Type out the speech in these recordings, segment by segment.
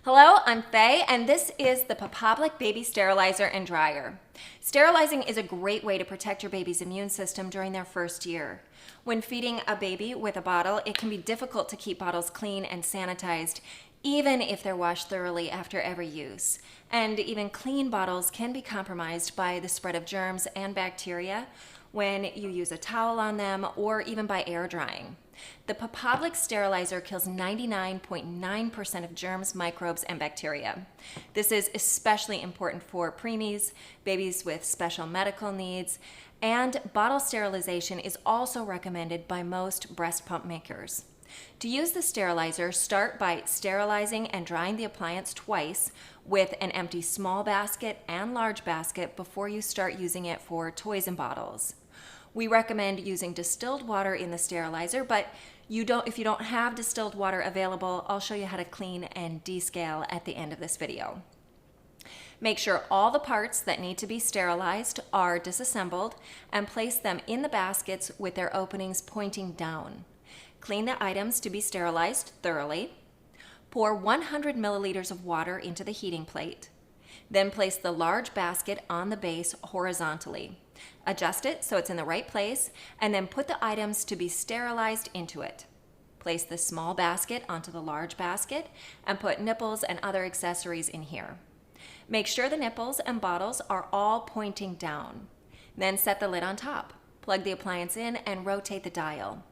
Hello, I'm Faye, and this is the Papablic Baby Sterilizer and Dryer. Sterilizing is a great way to protect your baby's immune system during their first year. When feeding a baby with a bottle, it can be difficult to keep bottles clean and sanitized, even if they're washed thoroughly after every use. And even clean bottles can be compromised by the spread of germs and bacteria when you use a towel on them or even by air drying. The Papablic sterilizer kills 99.9% of germs, microbes, and bacteria. This is especially important for preemies, babies with special medical needs, and bottle sterilization is also recommended by most breast pump makers. To use the sterilizer, start by sterilizing and drying the appliance twice with an empty small basket and large basket before you start using it for toys and bottles. We recommend using distilled water in the sterilizer, but if you don't have distilled water available, I'll show you how to clean and descale at the end of this video. Make sure all the parts that need to be sterilized are disassembled and place them in the baskets with their openings pointing down. Clean the items to be sterilized thoroughly. Pour 100 milliliters of water into the heating plate. Then place the large basket on the base horizontally. Adjust it so it's in the right place, and then put the items to be sterilized into it. Place the small basket onto the large basket and put nipples and other accessories in here. Make sure the nipples and bottles are all pointing down. Then set the lid on top. Plug the appliance in and rotate the dial.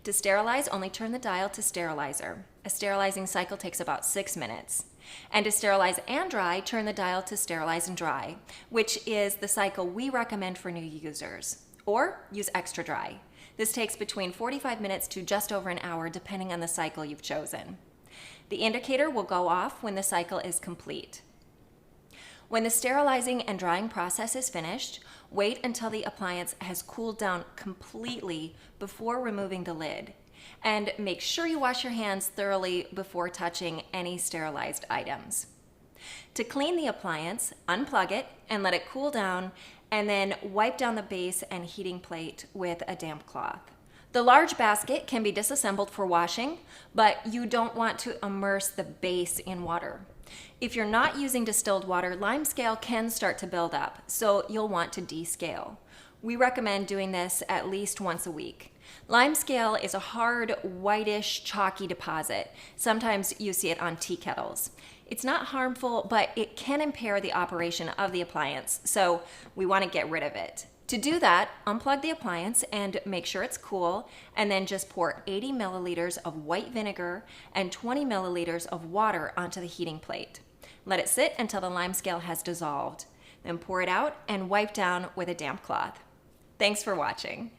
To sterilize, only turn the dial to sterilizer. A sterilizing cycle takes about 6 minutes. And to sterilize and dry, turn the dial to sterilize and dry, which is the cycle we recommend for new users. Or use extra dry. This takes between 45 minutes to just over an hour, depending on the cycle you've chosen. The indicator will go off when the cycle is complete. When the sterilizing and drying process is finished, wait until the appliance has cooled down completely before removing the lid. And make sure you wash your hands thoroughly before touching any sterilized items. To clean the appliance, unplug it and let it cool down, and then wipe down the base and heating plate with a damp cloth. The large basket can be disassembled for washing, but you don't want to immerse the base in water. If you're not using distilled water, lime scale can start to build up, so you'll want to descale. We recommend doing this at least once a week. Lime scale is a hard, whitish, chalky deposit. Sometimes you see it on tea kettles. It's not harmful, but it can impair the operation of the appliance, so we want to get rid of it. To do that, unplug the appliance and make sure it's cool, and then just pour 80 milliliters of white vinegar and 20 milliliters of water onto the heating plate. Let it sit until the lime scale has dissolved. Then pour it out and wipe down with a damp cloth. Thanks for watching.